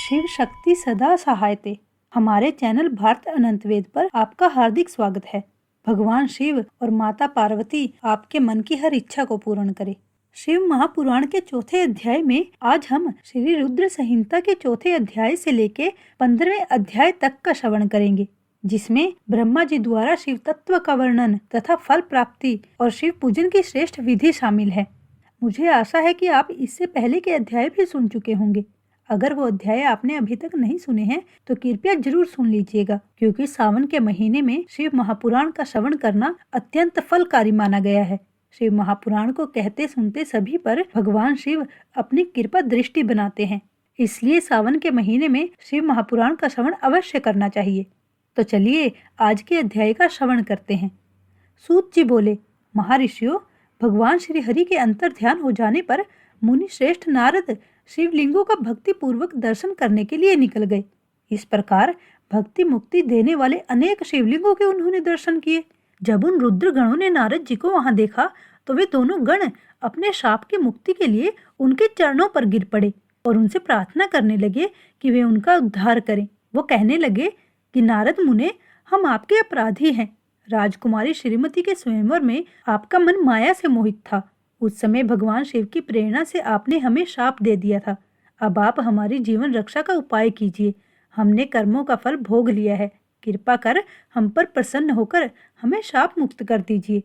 शिव शक्ति सदा सहायते। हमारे चैनल भारत अनंत वेद पर आपका हार्दिक स्वागत है। भगवान शिव और माता पार्वती आपके मन की हर इच्छा को पूर्ण करे। शिव महापुराण के चौथे अध्याय में आज हम श्री रुद्र संहिता के चौथे अध्याय से लेके 15वें अध्याय तक का श्रवण करेंगे, जिसमें ब्रह्मा जी द्वारा शिव तत्व का वर्णन तथा फल प्राप्ति और शिव पूजन की श्रेष्ठ विधि शामिल है। मुझे आशा है कि आप इससे पहले के अध्याय भी सुन चुके होंगे। अगर वो अध्याय आपने अभी तक नहीं सुने हैं तो कृपया जरूर सुन लीजिएगा, क्योंकि सावन के महीने में शिव महापुराण का श्रवण करना अत्यंत फलकारी माना गया है। शिव महापुराण को कहते सुनते सभी पर भगवान शिव अपनी कृपा दृष्टि बनाते हैं, इसलिए सावन के महीने में शिव महापुराण का श्रवण अवश्य करना चाहिए। तो चलिए आज के अध्याय का श्रवण करते हैं। सूत जी बोले, महर्षियों, भगवान श्री हरि के अंतर ध्यान हो जाने पर मुनि श्रेष्ठ नारद शिवलिंगों का भक्ति पूर्वक दर्शन करने के लिए निकल गए। इस प्रकार भक्ति मुक्ति देने वाले अनेक शिवलिंगों के उन्होंने दर्शन किए। जब उन रुद्र गणों ने नारद जी को वहां देखा तो वे दोनों गण अपने शाप की मुक्ति के लिए उनके चरणों पर गिर पड़े और उनसे प्रार्थना करने लगे कि वे उनका उद्धार करें। वो कहने लगे कि नारद मुने, हम आपके अपराधी हैं। राजकुमारी श्रीमती के स्वयंवर में आपका मन माया से मोहित था। उस समय भगवान शिव की प्रेरणा से आपने हमें शाप दे दिया था। अब आप हमारी जीवन रक्षा का उपाय कीजिए। हमने कर्मों का फल भोग लिया है। कृपा कर हम पर प्रसन्न होकर हमें शाप मुक्त कर दीजिए।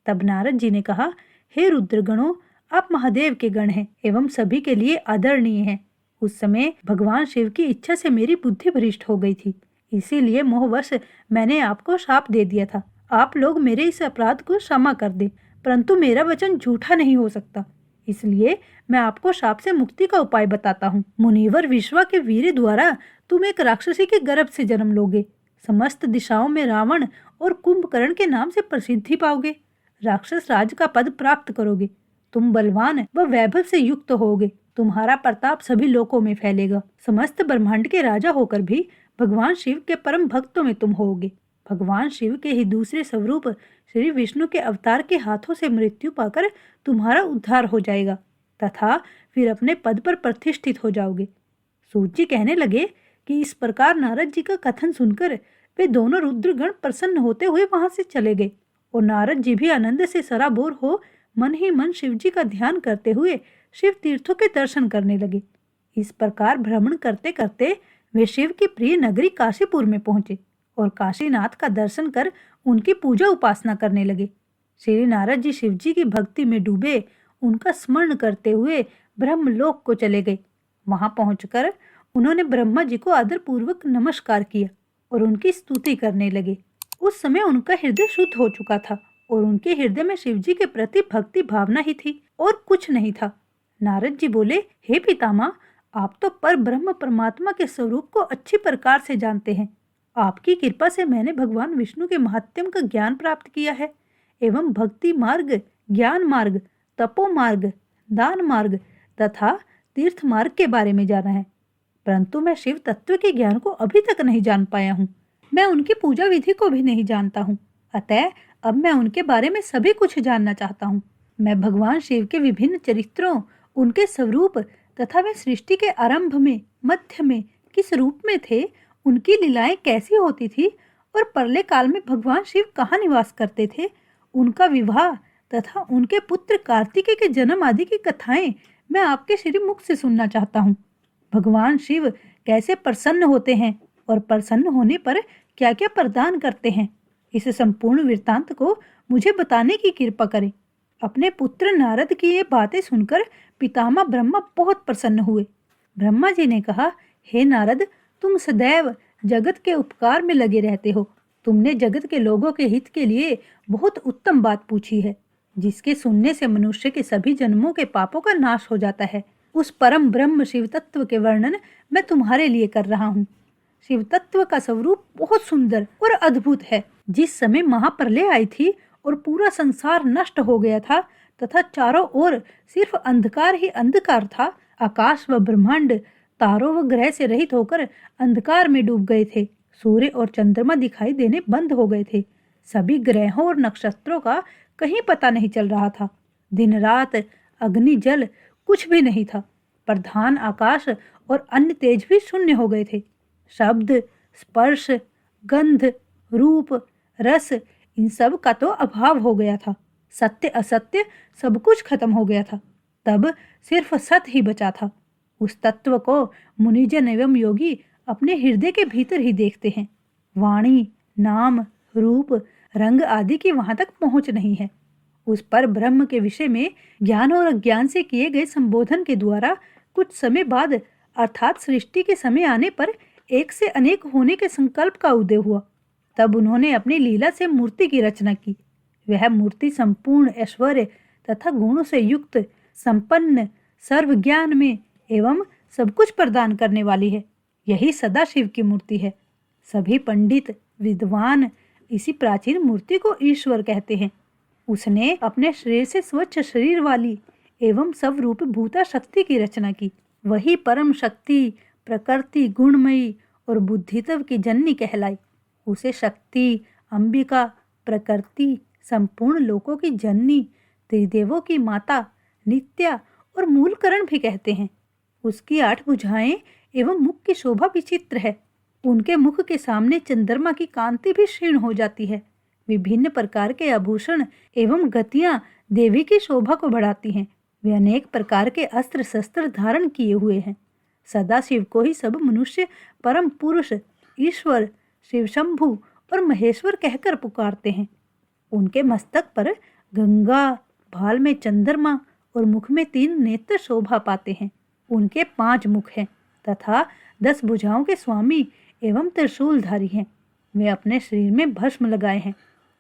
तब नारद जी ने कहा, हे रुद्रगणों, आप महादेव के गण हैं एवं सभी के लिए आदरणीय हैं। उस समय भगवान शिव की इच्छा से मेरी बुद्धि भ्रष्ट हो गई थी, इसीलिए मोहवश मैंने आपको शाप दे दिया था। आप लोग मेरे इस अपराध को क्षमा कर दें, परंतु मेरा वचन झूठा नहीं हो सकता, इसलिए मैं आपको शाप से मुक्ति का उपाय बताता हूँ। मुनिवर विश्वा के वीर द्वारा तुम एक राक्षसी के गर्भ से जन्म लोगे। समस्त दिशाओं में रावण और कुंभकर्ण के नाम से प्रसिद्धि पाओगे। राक्षस राज का पद प्राप्त करोगे। तुम बलवान व वैभव से युक्त होगे। तुम्हारा प्रताप सभी लोकों में फैलेगा। समस्त ब्रह्मांड के राजा होकर भी भगवान शिव के परम भक्तों में तुम होगे। भगवान शिव के ही दूसरे स्वरूप श्री विष्णु के अवतार के हाथों से मृत्यु पाकर तुम्हारा उद्धार हो जाएगा तथा फिर अपने पद पर प्रतिष्ठित हो जाओगे। सूत जी कहने लगे कि इस प्रकार नारद जी का कथन सुनकर वे दोनों रुद्रगण प्रसन्न होते हुए वहां से चले गए और नारद जी भी आनंद से सराबोर हो मन ही मन शिव जी का ध्यान करते हुए शिव तीर्थों के दर्शन करने लगे। इस प्रकार भ्रमण करते करते वे शिव की प्रिय नगरी काशीपुर में पहुंचे और काशीनाथ का दर्शन कर उनकी पूजा उपासना करने लगे। श्री नारद जी शिव जी की भक्ति में डूबे उनका स्मरण करते हुए ब्रह्मलोक को चले गए। वहां पहुंचकर उन्होंने ब्रह्मा जी को आदर पूर्वक नमस्कार किया और उनकी स्तुति करने लगे। उस समय उनका हृदय शुद्ध हो चुका था और उनके हृदय में शिव जी के प्रति भक्ति भावना ही थी और कुछ नहीं था। नारद जी बोले, हे पितामह, आप तो पर ब्रह्म परमात्मा के स्वरूप को अच्छी प्रकार से जानते हैं। आपकी कृपा से मैंने भगवान विष्णु के महात्म्य का ज्ञान प्राप्त किया है एवं भक्ति मार्ग, ज्ञान मार्ग, तपो मार्ग, दान मार्ग तथा तीर्थ मार्ग के बारे में जाना है, परंतु मैं शिव तत्व के ज्ञान को अभी तक नहीं जान पाया हूँ। मैं उनकी पूजा विधि को भी नहीं जानता हूँ। अतः अब मैं उनके बारे में सभी कुछ जानना चाहता हूँ। मैं भगवान शिव के विभिन्न चरित्रों, उनके स्वरूप तथा वे सृष्टि के आरंभ में, मध्य में किस रूप में थे, उनकी लीलाएं कैसी होती थी और प्रलय काल में भगवान शिव कहाँ निवास करते थे, उनका विवाह तथा उनके पुत्र कार्तिकेय के जन्म आदि की कथाएं मैं आपके श्री मुख से सुनना चाहता हूँ। भगवान शिव कैसे प्रसन्न होते हैं और प्रसन्न होने पर क्या क्या प्रदान करते हैं, इस संपूर्ण वृत्तांत को मुझे बताने की कृपा करें। अपने पुत्र नारद की ये बातें सुनकर पितामह ब्रह्मा बहुत प्रसन्न हुए। ब्रह्मा जी ने कहा, हे नारद, तुम सदैव जगत के उपकार में लगे रहते हो। तुमने जगत के लोगों के हित के लिए बहुत उत्तम बात पूछी है, जिसके सुनने से मनुष्य के सभी जन्मों के पापों का नाश हो जाता है। उस परम ब्रह्म शिव तत्व के वर्णन मैं तुम्हारे लिए कर रहा हूँ। शिव तत्व का स्वरूप बहुत सुंदर और अद्भुत है। जिस समय महाप्रलय आई थी और पूरा संसार नष्ट हो गया था तथा चारों ओर सिर्फ अंधकार ही अंधकार था, आकाश व ब्रह्मांड तारों व ग्रह से रहित होकर अंधकार में डूब गए थे। सूर्य और चंद्रमा दिखाई देने बंद हो गए थे। सभी ग्रहों और नक्षत्रों का कहीं पता नहीं चल रहा था। दिन रात, अग्नि, जल कुछ भी नहीं था। प्रधान आकाश और अन्य तेज भी शून्य हो गए थे। शब्द, स्पर्श, गंध, रूप, रस, इन सब का तो अभाव हो गया था। सत्य असत्य सब कुछ खत्म हो गया था। तब सिर्फ सत ही बचा था। उस तत्व को मुनिजन एवं योगी अपने हृदय के भीतर ही देखते हैं। वाणी, नाम, रूप, रंग आदि की वहां तक पहुंच नहीं है। उस पर ब्रह्म के विषय में ज्ञान और अज्ञान से किए गए संबोधन के द्वारा कुछ समय बाद अर्थात सृष्टि के समय आने पर एक से अनेक होने के संकल्प का उदय हुआ। तब उन्होंने अपनी लीला से मूर्ति की रचना की। वह मूर्ति संपूर्ण ऐश्वर्य तथा गुणों से युक्त, संपन्न, सर्वज्ञान में एवं सब कुछ प्रदान करने वाली है। यही सदाशिव की मूर्ति है। सभी पंडित विद्वान इसी प्राचीन मूर्ति को ईश्वर कहते हैं। उसने अपने शरीर से स्वच्छ शरीर वाली एवं सब रूप भूता शक्ति की रचना की। वही परम शक्ति, प्रकृति, गुणमयी और बुद्धित्व की जननी कहलाई। उसे शक्ति, अंबिका, प्रकृति, संपूर्ण लोकों की जननी, त्रिदेवों की माता, नित्या और मूलकरण भी कहते हैं। उसकी 8 भुजाएं एवं मुख की शोभा विचित्र है। उनके मुख के सामने चंद्रमा की कांति भी क्षीण हो जाती है। विभिन्न प्रकार के आभूषण एवं गतियां देवी की शोभा को बढ़ाती हैं। वे अनेक प्रकार के अस्त्र शस्त्र धारण किए हुए हैं। सदाशिव को ही सब मनुष्य परम पुरुष, ईश्वर, शिव शंभु और महेश्वर कहकर पुकारते हैं। उनके मस्तक पर गंगा, भाल में चंद्रमा और मुख में 3 नेत्र शोभा पाते हैं। उनके 5 मुख हैं तथा 10 भुजाओं के स्वामी एवं त्रिशूलधारी हैं। वे अपने शरीर में भस्म लगाए हैं।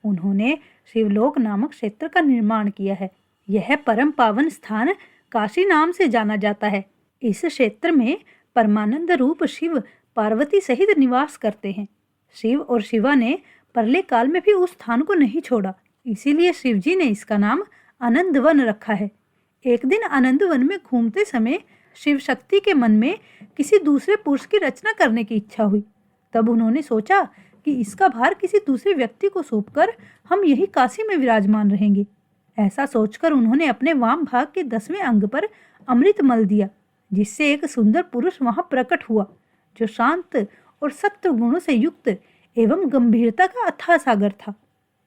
उन्होंने शिवलोक नामक क्षेत्र का निर्माण किया है। यह परम पावन स्थान काशी नाम से जाना जाता है। इस क्षेत्र में परमानंद रूप शिव पार्वती सहित निवास करते हैं। शिव और शिवा ने प्रलय काल में भी उस स्थान को नहीं छोड़ा, इसीलिए शिव जी ने इसका नाम आनंद वन रखा है। एक दिन आनंद वन में घूमते समय शिव शक्ति के मन में किसी दूसरे पुरुष की रचना करने की इच्छा हुई। तब उन्होंने सोचा कि इसका भार किसी दूसरे व्यक्ति को सौंपकर हम यही काशी में विराजमान रहेंगे। ऐसा सोचकर उन्होंने अपने वाम भाग के 10वें अंग पर अमृत मल दिया, जिससे एक सुंदर पुरुष वहां प्रकट हुआ, जो शांत और सत्व गुणों से युक्त एवं गंभीरता का अथाह सागर था।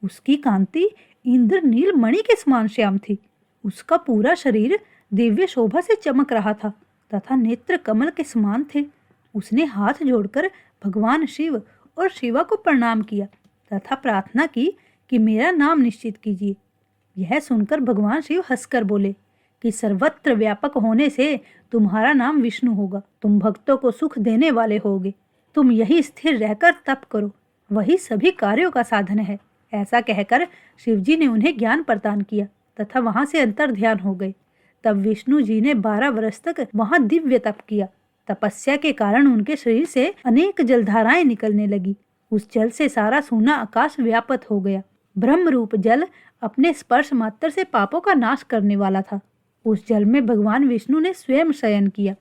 उसकी कांति इंद्र नील मणि के समान श्याम थी। उसका पूरा शरीर दिव्य शोभा से चमक रहा था तथा नेत्र कमल के समान थे। उसने हाथ जोड़कर भगवान शिव और शिवा को प्रणाम किया तथा प्रार्थना की कि मेरा नाम निश्चित कीजिए। यह सुनकर भगवान शिव हंसकर बोले कि सर्वत्र व्यापक होने से तुम्हारा नाम विष्णु होगा। तुम भक्तों को सुख देने वाले होगे। तुम यही स्थिर रहकर तप करो, वही सभी कार्यों का साधन है। ऐसा कहकर शिवजी ने उन्हें ज्ञान प्रदान किया तथा वहां से अंतर ध्यान हो गए। तब विष्णु जी ने 12 वर्ष तक वहां दिव्य तप किया। तपस्या के कारण उनके शरीर से अनेक जलधाराएं निकलने लगी। उस जल से सारा सूना आकाश व्याप्त हो गया। ब्रह्म रूप जल अपने स्पर्श मात्र से पापों का नाश करने वाला था। उस जल में भगवान विष्णु ने स्वयं शयन किया।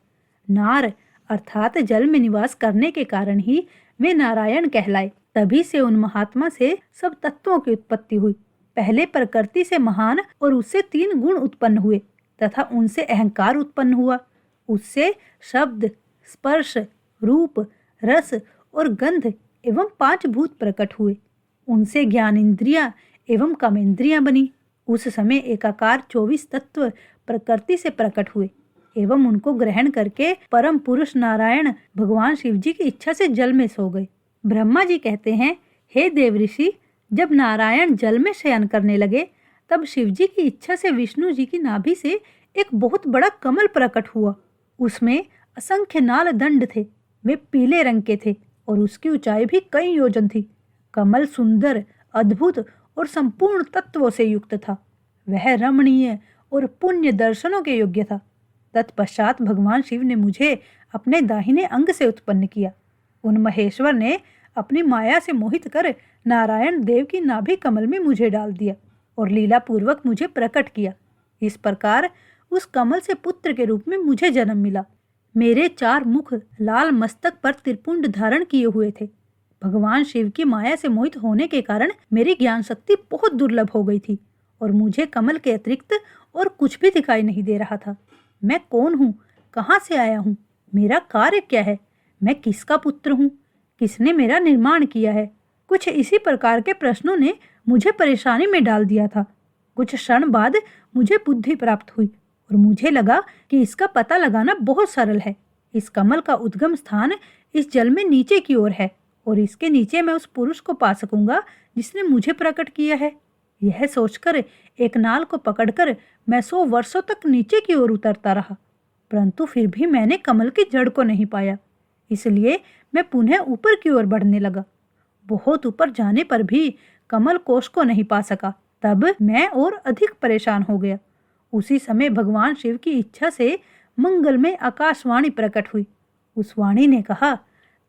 नार अर्थात जल में निवास करने के कारण ही वे नारायण कहलाए। तभी से उन महात्मा से सब तत्वों की उत्पत्ति हुई। पहले प्रकृति से महान और उससे 3 गुण उत्पन्न हुए तथा उनसे अहंकार उत्पन्न हुआ। उससे शब्द, स्पर्श, रूप, रस और गंध एवं 5 भूत प्रकट हुए। उनसे ज्ञान इंद्रियां एवं कर्मेंद्रियां बनी। उस समय एकाकार 24 तत्व प्रकृति से प्रकट हुए एवं उनको ग्रहण करके परम पुरुष नारायण भगवान शिव जी की इच्छा से जल में सो गए। ब्रह्मा जी कहते हैं, हे देव ऋषि, जब नारायण जल में शयन करने लगे तब शिव जी की इच्छा से विष्णु जी की नाभि से एक बहुत बड़ा कमल प्रकट हुआ। उसमें असंख्य नाल दंड थे। वे पीले रंग के थे और उसकी ऊंचाई भी कई योजन थी। कमल सुंदर, अद्भुत और संपूर्ण तत्वों से युक्त था। वह रमणीय और पुण्य दर्शनों के योग्य था। तत्पश्चात भगवान शिव ने मुझे अपने दाहिने अंग से उत्पन्न किया। उन महेश्वर ने अपनी माया से मोहित कर नारायण देव की नाभि कमल में मुझे डाल दिया और लीला पूर्वक मुझे प्रकट किया। इस प्रकार उस कमल से पुत्र के रूप में मुझे जन्म मिला। मेरे 4 मुख लाल मस्तक पर त्रिपुंड धारण किए हुए थे। भगवान शिव की माया से मोहित होने के कारण मेरी ज्ञान शक्ति बहुत दुर्लभ हो गई थी और मुझे कमल के अतिरिक्त और कुछ भी दिखाई नहीं दे रहा था। मैं कौन हूँ, कहाँ से आया हूँ? मेरा कार्य क्या है? मैं किसका पुत्र हूँ? किसने मेरा निर्माण किया है? कुछ इसी प्रकार के प्रश्नों ने मुझे परेशानी में डाल दिया था। कुछ क्षण बाद मुझे बुद्धि प्राप्त हुई और मुझे लगा कि इसका पता लगाना बहुत सरल है। इस कमल का उद्गम स्थान इस जल में नीचे की ओर है और इसके नीचे मैं उस पुरुष को पा सकूंगा जिसने मुझे प्रकट किया है। यह सोचकर एक नाल को पकड़कर मैं 100 वर्षों तक नीचे की ओर उतरता रहा, परंतु फिर भी मैंने कमल की जड़ को नहीं पाया। इसलिए मैं पुनः ऊपर की ओर बढ़ने लगा। बहुत ऊपर जाने पर भी कमल कोश को नहीं पा सका। तब मैं और अधिक परेशान हो गया। उसी समय भगवान शिव की इच्छा से मंगल में आकाशवाणी प्रकट हुई। उस वाणी ने कहा,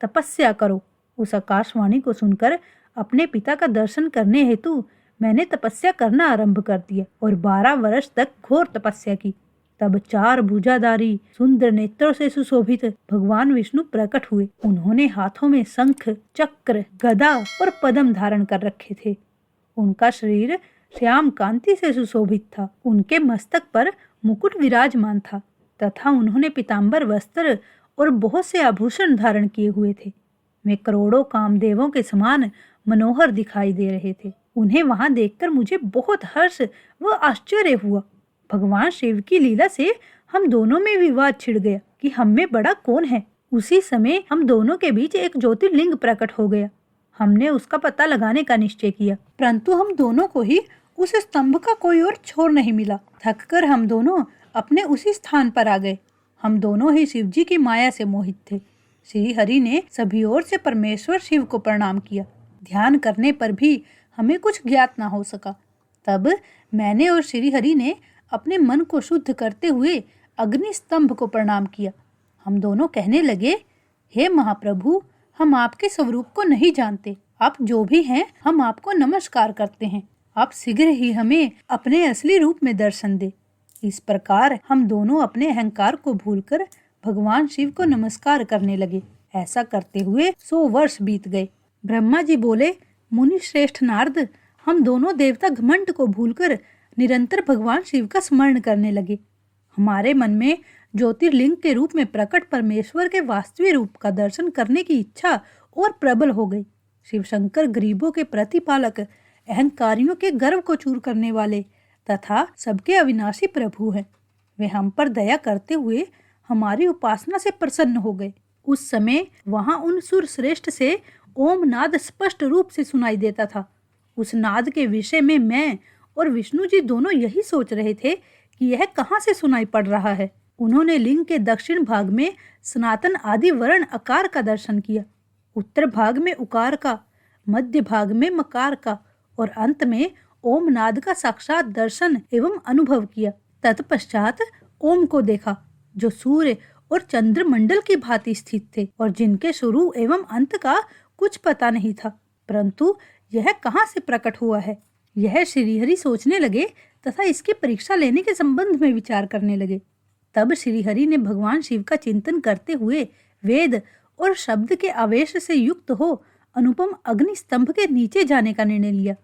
तपस्या करो। उस आकाशवाणी को सुनकर अपने पिता का दर्शन करने हेतु मैंने तपस्या करना आरंभ कर दिया और 12 वर्ष तक घोर तपस्या की। तब 4 भुजाधारी सुंदर नेत्रों से सुशोभित भगवान विष्णु प्रकट हुए। उन्होंने हाथों में शंख, चक्र, गदा और पद्म धारण कर रखे थे। उनका शरीर श्याम कांति से सुशोभित था। उनके मस्तक पर मुकुट विराजमान था तथा उन्होंने पीतांबर वस्त्र और बहुत से आभूषण धारण किए हुए थे। वे करोड़ों कामदेवों के समान मनोहर दिखाई दे रहे थे। उन्हें वहां देखकर मुझे बहुत हर्ष व आश्चर्य हुआ। भगवान शिव की लीला से हम दोनों में विवाद छिड़ गया कि हम में बड़ा कौन है। उसी समय हम दोनों के बीच एक ज्योतिर्लिंग प्रकट हो गया। हमने उसका पता लगाने का निश्चय किया, परंतु हम दोनों को ही उस स्तंभ का कोई और छोर नहीं मिला। थककर हम दोनों अपने उसी स्थान पर आ गए। हम दोनों ही शिव जी की माया से मोहित थे। श्री हरि ने सभी ओर से परमेश्वर शिव को प्रणाम किया। ध्यान करने पर भी हमें कुछ ज्ञात ना हो सका। तब मैंने और श्री हरि ने अपने मन को शुद्ध करते हुए अग्नि स्तंभ को प्रणाम किया। हम दोनों कहने लगे, हे महाप्रभु, हम आपके स्वरूप को नहीं जानते। आप जो भी हैं, हम आपको नमस्कार करते हैं। आप शीघ्र ही हमें अपने असली रूप में दर्शन दे। इस प्रकार हम दोनों अपने अहंकार को भूलकर भगवान शिव को नमस्कार करने लगे। ऐसा करते हुए 100 वर्ष बीत गए। ब्रह्मा जी बोले, मुनि श्रेष्ठ नारद, हम दोनों देवता घमंड को भूलकर निरंतर भगवान शिव का स्मरण करने लगे। हमारे मन में ज्योतिर्लिंग के रूप में प्रकट परमेश्वर के वास्तविक रूप का दर्शन करने की इच्छा और प्रबल हो गई। शिव शंकर गरीबों के प्रतिपालक, अहंकारियों के गर्व को चूर करने वाले तथा सबके अविनाशी प्रभु हैं। वे हम पर दया करते हुए हमारी उपासना से प्रसन्न हो गए। उस समय वहां उन सुर श्रेष्ठ से ओम नाद स्पष्ट रूप से सुनाई देता था। उस नाद के विषय में मैं और विष्णु जी दोनों यही सोच रहे थे कि यह कहाँ से सुनाई पड़ रहा है। उन्होंने लिंग के दक्षिण भाग में सनातन आदि वर्ण आकार का दर्शन किया, उत्तर भाग में उकार का, मध्य भाग में मकार का और अंत में ओम नाद का साक्षात दर्शन एवं अनुभव किया। तत्पश्चात ओम को देखा, जो सूर्य और चंद्रमंडल की भांति स्थित थे और जिनके शुरू एवं अंत का कुछ पता नहीं था, परंतु यह कहाँ से प्रकट हुआ है, यह श्रीहरि सोचने लगे तथा इसकी परीक्षा लेने के संबंध में विचार करने लगे। तब श्रीहरि ने भगवान शिव का चिंतन करते हुए वेद और शब्द के आवेश से युक्त हो अनुपम अग्नि स्तंभ के नीचे जाने का निर्णय लिया।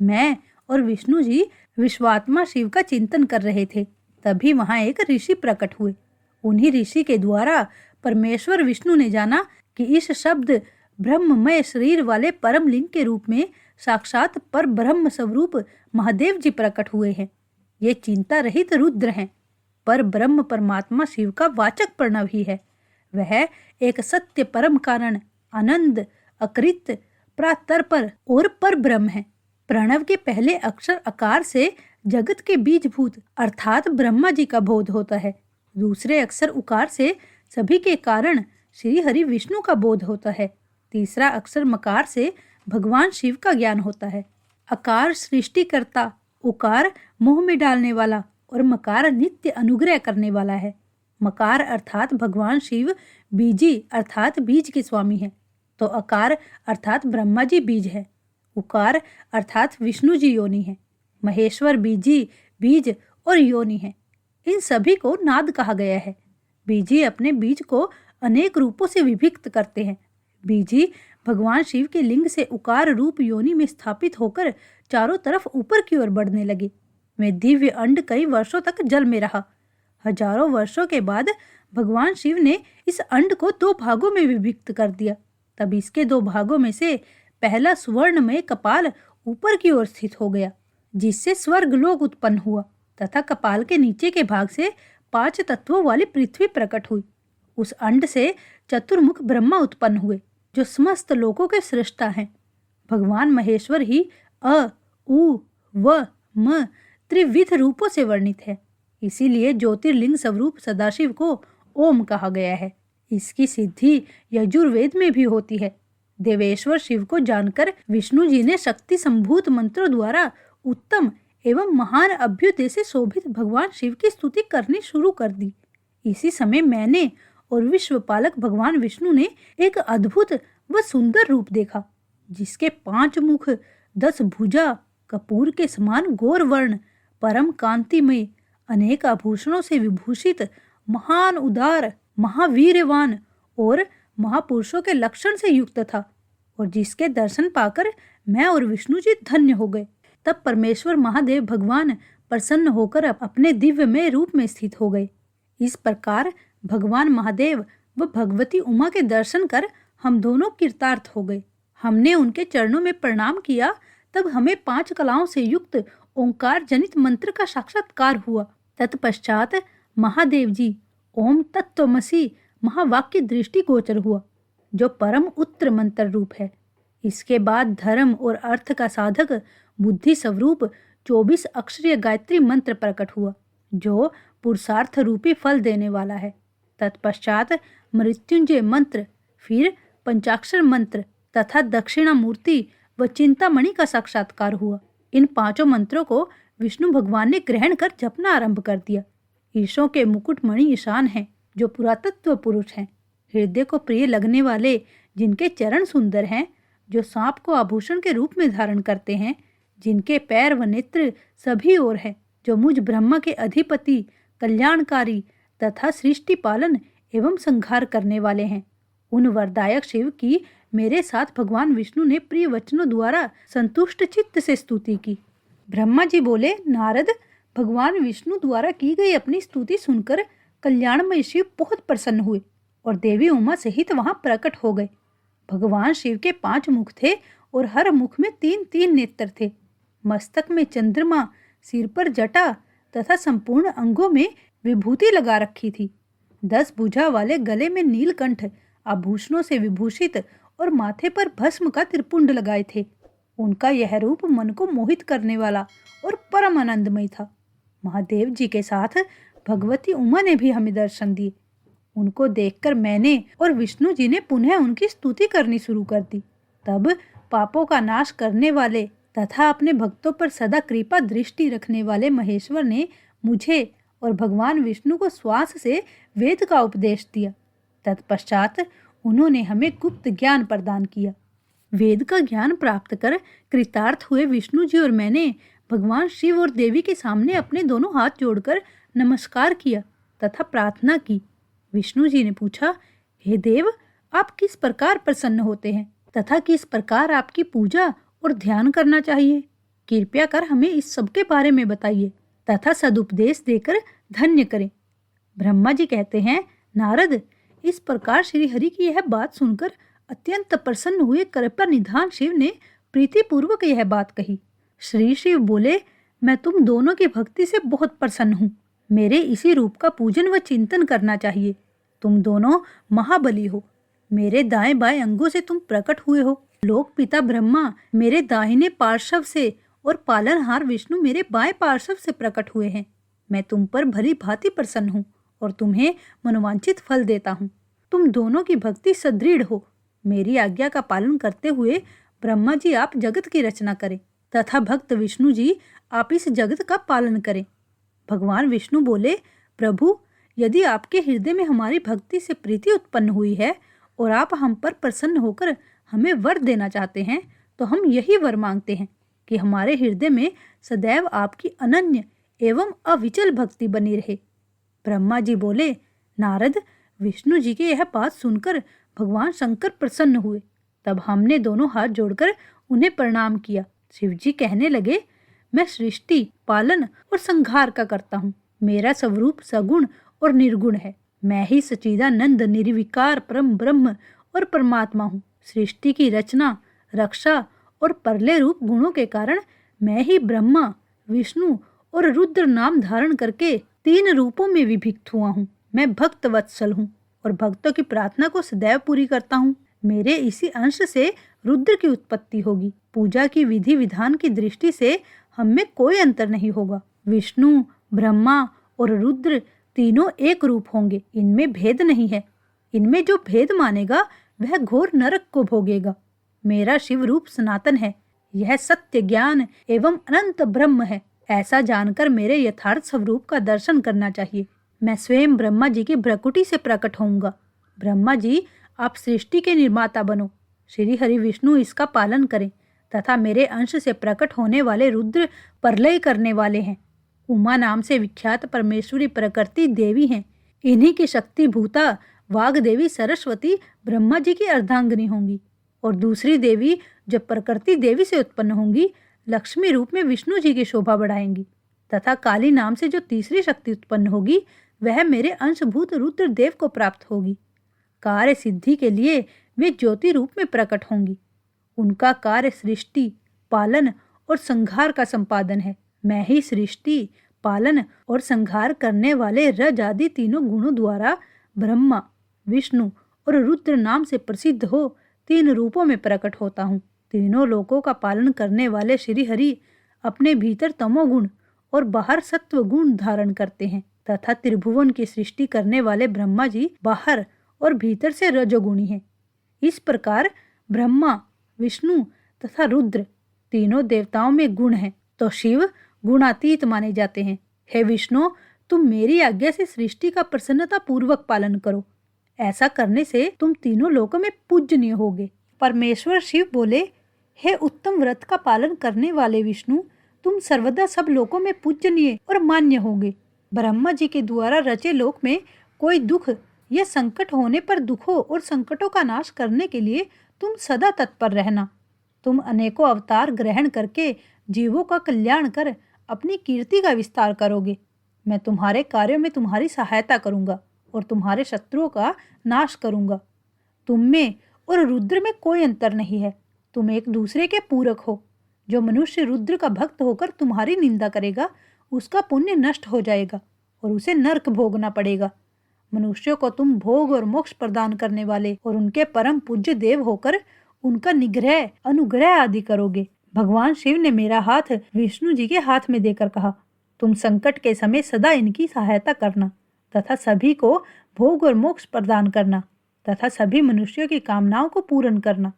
मैं और विष्णु जी विश्वात्मा शिव का चिंतन कर रहे थे। तभी वहां एक ऋषि प्रकट हुए। उन्हीं ऋषि के द्वारा परमेश्वर विष्णु ने जाना कि इस शब्द ब्रह्ममय शरीर वाले परम लिंग के रूप में साक्षात पर ब्रह्म स्वरूप महादेव जी प्रकट हुए हैं। ये चिंता रहित रुद्र हैं। पर ब्रह्म परमात्मा शिव का वाचक प्रणव ही है। वह एक सत्य परम कारण, आनंद, अकृत, प्रातर्पर और पर ब्रह्म है। प्रणव के पहले अक्षर अकार से जगत के बीजभूत अर्थात ब्रह्मा जी का बोध होता है। दूसरे अक्षर उकार से सभी के कारण श्री हरि विष्णु का बोध होता है। तीसरा अक्षर मकार से भगवान शिव का ज्ञान होता है। अकार सृष्टिकर्ता, उकार मोह में डालने वाला और मकार नित्य अनुग्रह करने वाला है। मकार अर्थात भगवान शिव बीजी अर्थात बीज के स्वामी है, तो अकार अर्थात ब्रह्मा जी बीज है। उकार अर्थात विष्णु जी योनि है। महेश्वर बीजी बीज और योनि है। इन सभी को नाद कहा गया है। बीजी अपने बीज को अनेक रूपों से विभक्त करते हैं। बीजी भगवान शिव के लिंग से उकार रूप योनि में स्थापित होकर चारों तरफ ऊपर की ओर बढ़ने लगे। वे दिव्य अंड कई वर्षों तक जल में रहा। हजारों वर्षों के बाद भगवान शिव ने इस अंड को 2 भागों में विभक्त कर दिया। तब इसके 2 भागों में से पहला सुवर्णमय कपाल ऊपर की ओर स्थित हो गया, जिससे स्वर्गलोक उत्पन्न हुआ, तथा कपाल के नीचे के भाग से 5 तत्वों वाली पृथ्वी प्रकट हुई। उस अंड से चतुर्मुख ब्रह्मा उत्पन्न हुए, जो समस्त लोकों के सृष्टा हैं। भगवान महेश्वर ही अ, उ, व, म त्रिविध रूपों से वर्णित है। इसीलिए ज्योतिर्लिंग स्वरूप सदाशिव को ओम कहा गया है। इसकी सिद्धि यजुर्वेद में भी होती है। देवेश्वर शिव को जानकर विष्णु जी ने शक्ति संभूत मंत्रों द्वारा उत्तम एवं महान अभ्युदय से शोभित भगवान शिव की स्तुति करनी शुरू कर दी। इसी समय मैंने और विश्वपालक भगवान विष्णु ने एक अद्भुत व सुंदर रूप देखा, जिसके 5 मुख, 10 भुजा, कपूर के समान गौर वर्ण, परम कांतिमय, अनेक आभूषणों से विभूषित, महान उदार, महावीरवान और महापुरुषों के लक्षण से युक्त था, और जिसके दर्शन पाकर मैं और विष्णु जी धन्य हो गए। तब परमेश्वर महादेव भगवान प्रसन्न होकर अपने दिव्यमय रूप में स्थित हो गए। इस प्रकार भगवान महादेव व भगवती उमा के दर्शन कर हम दोनों कृतार्थ हो गए। हमने उनके चरणों में प्रणाम किया। तब हमें 5 कलाओं से युक्त ओंकार जनित मंत्र का साक्षात्कार हुआ। तत्पश्चात महादेव जी ओम तत्त्वमसि महावाक्य दृष्टि गोचर हुआ, जो परम उत्तर मंत्र रूप है। इसके बाद धर्म और अर्थ का साधक बुद्धि स्वरूप 24 अक्षरीय गायत्री मंत्र प्रकट हुआ, जो पुरुषार्थ रूपी फल देने वाला है। तत्पश्चात मृत्युंजय मंत्र, फिर पंचाक्षर मंत्र तथा दक्षिणामूर्ति व चिंतामणि का साक्षात्कार हुआ। इन 5 मंत्रों को विष्णु भगवान ने ग्रहण कर जपना आरंभ कर दिया। ईशों के मुकुटमणि ईशान हैं, जो पुरातत्व पुरुष हैं, हृदय को प्रिय लगने वाले, जिनके चरण सुंदर हैं, जो सांप को आभूषण के रूप में धारण करते हैं, जिनके पैर व नेत्र सभी ओर हैं, जो मुझ ब्रह्मा के अधिपति, कल्याणकारी तथा सृष्टि पालन एवं संहार करने वाले हैं। उन वरदायक शिव की मेरे साथ भगवान विष्णु ने प्रिय वचनों द्वारा संतुष्ट चित्त से स्तुति की। ब्रह्मा जी बोले, नारद, भगवान विष्णु द्वारा की गई अपनी स्तुति सुनकर कल्याणमय शिव बहुत प्रसन्न हुए और देवी उमा सहित वहां प्रकट हो गए। भगवान शिव के 5 मुख थे और हर मुख में 3-3 नेत्र थे। मस्तक में चंद्रमा, सिर पर जटा तथा संपूर्ण अंगों में विभूति लगा रखी थी। 10 भुजा वाले गले में नीलकंठ आभूषणों से विभूषित और माथे पर भस्म का त्रिपुंड लगाए थे। उनका यह रूप मन को मोहित करने वाला और परम आनंदमय था। महादेव जी के साथ भगवती उमा ने भी हमें दर्शन दिए। उनको देखकर मैंने और विष्णु जी ने पुनः उनकी स्तुति करनी शुरू कर दी। तब पापों का नाश करने वाले तथा अपने भक्तों पर सदा कृपा दृष्टि रखने वाले महेश्वर ने मुझे और भगवान विष्णु को श्वास से वेद का उपदेश दिया। तत्पश्चात उन्होंने हमें गुप्त ज्ञान प्रदान किया। वेद का ज्ञान प्राप्त कर कृतार्थ हुए विष्णु जी और मैंने भगवान शिव और देवी के सामने अपने दोनों हाथ जोड़कर नमस्कार किया तथा प्रार्थना की। विष्णु जी ने पूछा, हे देव, आप किस प्रकार प्रसन्न होते हैं तथा किस प्रकार आपकी पूजा और ध्यान करना चाहिए? कृपया कर हमें इस सब के बारे में बताइए तथा सदुपदेश देकर धन्य करें। ब्रह्मा जी कहते हैं, नारद, इस प्रकार श्री हरि की यह बात सुनकर अत्यंत प्रसन्न हुए कृपा निधान शिव ने प्रीतिपूर्वक यह बात कही। श्री शिव बोले, मैं तुम दोनों की भक्ति से बहुत प्रसन्न हूँ। मेरे इसी रूप का पूजन व चिंतन करना चाहिए। तुम दोनों महाबली हो। मेरे दाएं बाएं अंगों से तुम प्रकट हुए हो। लोक पिता ब्रह्मा मेरे दाहिने पार्श्व से और पालनहार विष्णु मेरे बाएं पार्श्व से प्रकट हुए हैं। मैं तुम पर भली भांति प्रसन्न हूँ और तुम्हें मनोवांछित फल देता हूँ। तुम दोनों की भक्ति सदृढ़ हो। मेरी आज्ञा का पालन करते हुए ब्रह्मा जी आप जगत की रचना करें तथा भक्त विष्णु जी आप इस जगत का पालन करें। भगवान विष्णु बोले, प्रभु, यदि आपके हृदय में हमारी भक्ति से प्रीति उत्पन्न हुई है और आप हम पर प्रसन्न होकर हमें वर देना चाहते हैं, तो हम यही वर मांगते हैं कि हमारे हृदय में सदैव आपकी अनन्य एवं अविचल भक्ति बनी रहे। ब्रह्मा जी बोले, नारद, विष्णु जी की यह बात सुनकर भगवान शंकर प्रसन्न हुए। तब हमने दोनों हाथ जोड़कर उन्हें प्रणाम किया। शिव जी कहने लगे, मैं सृष्टि, पालन और संहार का करता हूँ। मेरा स्वरूप सगुण और निर्गुण है। मैं ही सच्चिदानंद निर्विकार परम ब्रह्म और परमात्मा हूँ। सृष्टि की रचना, रक्षा और परलय रूप गुणों के कारण मैं ही ब्रह्मा, विष्णु और रुद्र नाम धारण करके 3 रूपों में विभक्त हुआ हूँ। मैं भक्त वत्सल हूँ और भक्तों की प्रार्थना को सदैव पूरी करता हूँ। मेरे इसी अंश से रुद्र की उत्पत्ति होगी। पूजा की विधि विधान की दृष्टि से हम में कोई अंतर नहीं होगा। विष्णु, ब्रह्मा और रुद्र तीनों एक रूप होंगे। इनमें भेद नहीं है। इनमें जो भेद मानेगा वह घोर नरक को भोगेगा। मेरा शिव रूप सनातन है। यह सत्य, ज्ञान एवं अनंत ब्रह्म है। ऐसा जानकर मेरे यथार्थ स्वरूप का दर्शन करना चाहिए। मैं स्वयं ब्रह्मा जी की भ्रकुटी से प्रकट होऊंगा। ब्रह्मा जी, आप सृष्टि के निर्माता बनो। श्री हरि विष्णु इसका पालन करें तथा मेरे अंश से प्रकट होने वाले रुद्र प्रलय करने वाले हैं। उमा नाम से विख्यात परमेश्वरी प्रकृति देवी हैं। इन्हीं की शक्ति भूता वाग देवी सरस्वती ब्रह्मा जी की अर्धांगिनी होंगी और दूसरी देवी जो प्रकृति देवी से उत्पन्न होंगी लक्ष्मी रूप में विष्णु जी की शोभा बढ़ाएंगी तथा काली नाम से जो तीसरी शक्ति उत्पन्न होगी वह मेरे अंशभूत रुद्र देव को प्राप्त होगी। कार्य सिद्धि के लिए वे ज्योति रूप में प्रकट होंगी। उनका कार्य सृष्टि, पालन और संहार का संपादन है। मैं ही सृष्टि, पालन और संहार करने वाले रज आदि तीनों गुणों द्वारा ब्रह्मा, विष्णु और रुद्र नाम से प्रसिद्ध हो 3 रूपों में प्रकट होता हूँ। तीनों लोकों का पालन करने वाले श्री हरि अपने भीतर तमोगुण और बाहर सत्व गुण धारण करते हैं तथा त्रिभुवन की सृष्टि करने वाले ब्रह्मा जी बाहर और भीतर से रजोगुणी हैं। इस प्रकार ब्रह्मा, विष्णु तथा रुद्र तीनों देवताओं में गुण हैं तो शिव गुणातीत माने जाते हैं। हे विष्णु, तुम मेरी आज्ञा से सृष्टि का प्रसन्नता पूर्वक पालन करो। ऐसा करने से तुम तीनों लोकों में पूजनीय होगे। परमेश्वर शिव बोले, हे उत्तम व्रत का पालन करने वाले विष्णु, तुम सर्वदा सब लोकों में पूजनीय और मान्य होगे। ब्रह्मा जी के द्वारा रचे लोक में कोई दुख या संकट होने पर दुखों और संकटों का नाश करने के लिए तुम सदा तत्पर रहना। तुम अनेकों अवतार ग्रहण करके जीवों का कल्याण कर अपनी कीर्ति का विस्तार करोगे। मैं तुम्हारे कार्यों में तुम्हारी सहायता करूंगा और तुम्हारे शत्रुओं का नाश करूंगा। तुम में और रुद्र में कोई अंतर नहीं है। तुम एक दूसरे के पूरक हो। जो मनुष्य रुद्र का भक्त होकर तुम्हारी निंदा करेगा उसका पुण्य नष्ट हो जाएगा और उसे नरक भोगना पड़ेगा। मनुष्यों को तुम भोग और मोक्ष प्रदान करने वाले और उनके परम पूज्य देव होकर उनका निग्रह, अनुग्रह आदि करोगे। भगवान शिव ने मेरा हाथ विष्णु जी के हाथ में देकर कहा, तुम संकट के समय सदा इनकी सहायता करना तथा सभी को भोग और मोक्ष प्रदान करना तथा सभी मनुष्यों की कामनाओं को पूर्ण करना।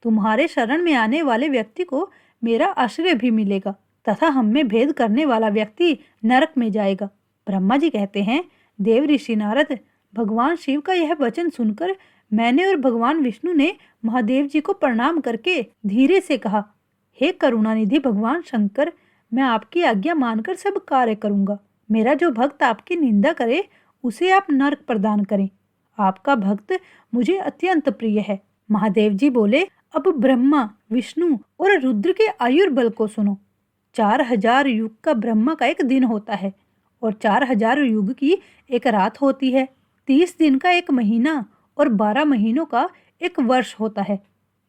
तुम्हारे शरण में आने वाले व्यक्ति को मेरा आश्रय भी मिलेगा तथा हम में भेद करने वाला व्यक्ति नरक में जाएगा। ब्रह्मा जी कहते हैं, देव ऋषि नारद, भगवान शिव का यह वचन सुनकर मैंने और भगवान विष्णु ने महादेव जी को प्रणाम करके धीरे से कहा, हे करुणानिधि भगवान शंकर, मैं आपकी आज्ञा मानकर सब कार्य करूंगा। मेरा जो भक्त आपकी निंदा करे उसे आप नरक प्रदान करें। आपका भक्त मुझे अत्यंत प्रिय है। महादेव जी बोले, अब ब्रह्मा, विष्णु और रुद्र के आयुर्बल को सुनो। 4000 युग का ब्रह्मा का एक दिन होता है और 4000 युग की एक रात होती है। 30 दिन का एक महीना और 12 महीनों का एक वर्ष होता है।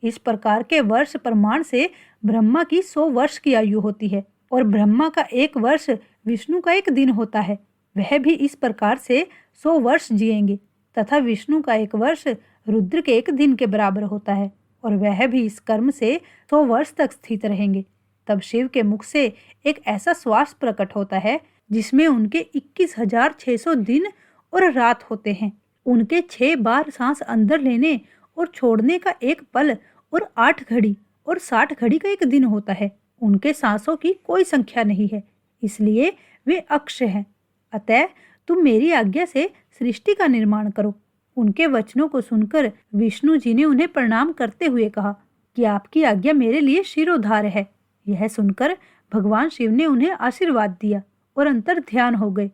इस प्रकार के वर्ष प्रमाण से ब्रह्मा की 100 वर्ष की आयु होती है और ब्रह्मा का एक वर्ष विष्णु का एक दिन होता है। वह भी इस प्रकार से 100 वर्ष जिएंगे तथा विष्णु का एक वर्ष रुद्र के एक दिन के बराबर होता है और वह भी इस कर्म से 100 वर्ष तक स्थित रहेंगे। तब शिव के मुख से एक ऐसा श्वास प्रकट होता है जिसमें उनके 21,600 दिन और रात होते हैं। उनके 6 बार सांस अंदर लेने और छोड़ने का एक पल और 8 घड़ी और 60 घड़ी का एक दिन होता है। उनके सांसों की कोई संख्या नहीं है, इसलिए वे अक्षय हैं। अतः तुम मेरी आज्ञा से सृष्टि का निर्माण करो। उनके वचनों को सुनकर विष्णु जी ने उन्हें प्रणाम करते हुए कहा कि आपकी आज्ञा मेरे लिए शिरोधार्य है। यह सुनकर भगवान शिव ने उन्हें आशीर्वाद दिया और अंतर ध्यान हो गए।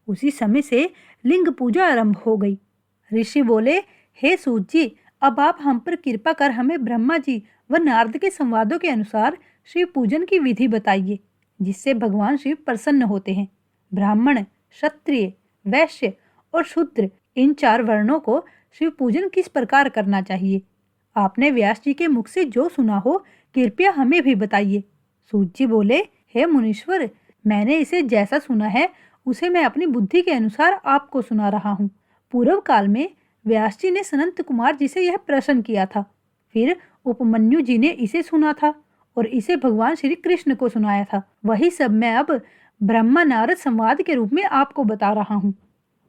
उसी समय से लिंग पूजा आरंभ हो गई। ऋषि बोले, हे सूत जी, अब आप हम पर कृपा कर हमें ब्रह्मा जी व नारद के संवादों के अनुसार शिव पूजन की विधि बताइए जिससे भगवान शिव प्रसन्न होते हैं। ब्राह्मण, क्षत्रिय, वैश्य और शूद्र इन 4 वर्णों को शिव पूजन किस प्रकार करना चाहिए? आपने व्यास जी के मुख से जो सुना हो कृपया हमें भी बताइए। सूत जी बोले, हे मुनीश्वर, मैंने इसे जैसा सुना है उसे मैं अपनी बुद्धि के अनुसार आपको सुना रहा हूँ। पूर्व काल में व्यास जी ने सनंत कुमार जी से यह प्रश्न किया था, फिर उपमन्यु जी ने इसे सुना था और इसे भगवान श्री कृष्ण को सुनाया था। वही सब मैं अब ब्रह्मा नारद संवाद के रूप में आपको बता रहा हूँ।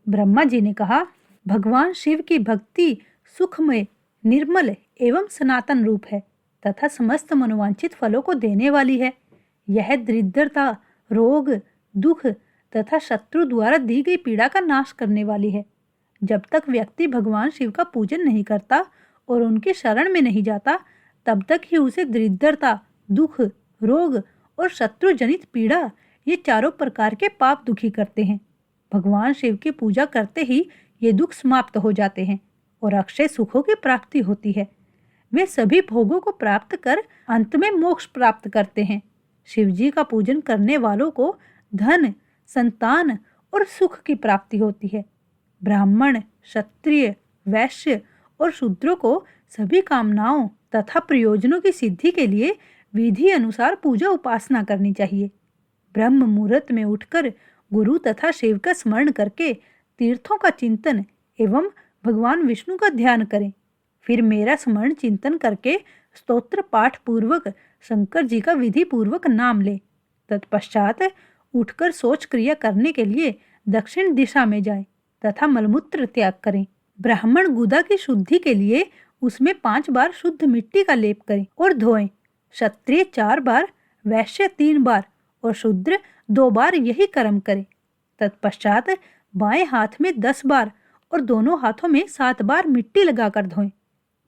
ब्रह्मा जी ने कहा, भगवान शिव की भक्ति सुखमय, निर्मल एवं सनातन रूप है तथा समस्त मनोवांछित फलों को देने वाली है। यह दरिद्रता, रोग, दुख तथा शत्रु द्वारा दी गई पीड़ा का नाश करने वाली है। जब तक व्यक्ति भगवान शिव का पूजन नहीं करता और उनके शरण में नहीं जाता, तब तक ही उसे दरिद्रता, दुख, रोग और शत्रु जनित पीड़ा, ये चारों प्रकार के पाप दुखी करते हैं। भगवान शिव की पूजा करते ही ये दुख समाप्त हो जाते हैं और अक्षय सुखों की प्राप्ति होती है। वे सभी भोगों को प्राप्त कर अंत में मोक्ष प्राप्त करते हैं। शिव जी का पूजन करने वालों को धन, संतान और सुख की प्राप्ति होती है। ब्राह्मण, क्षत्रिय, वैश्य और शूद्रों को सभी कामनाओं तथा प्रयोजनों की सिद्धि के लिए विधि अनुसार पूजा उपासना करनी चाहिए। ब्रह्म मुहूर्त में उठकर गुरु तथा शिव का स्मरण करके तीर्थों का चिंतन एवं भगवान विष्णु का ध्यान करें। फिर मेरा स्मरण चिंतन करके स्तोत्र पाठ पूर्वक शंकर जी का विधि पूर्वक नाम ले। तत्पश्चात उठकर शौच क्रिया करने के लिए दक्षिण दिशा में जाएं तथा मलमूत्र त्याग करें। ब्राह्मण गुदा की शुद्धि के लिए उसमें 5 बार शुद्ध मिट्टी का लेप करें और धोएं। क्षत्रिय 4 बार, वैश्य 3 बार और शूद्र 2 बार यही कर्म करें। तत्पश्चात बाएं हाथ में 10 बार और दोनों हाथों में 7 बार मिट्टी लगाकर धोएं।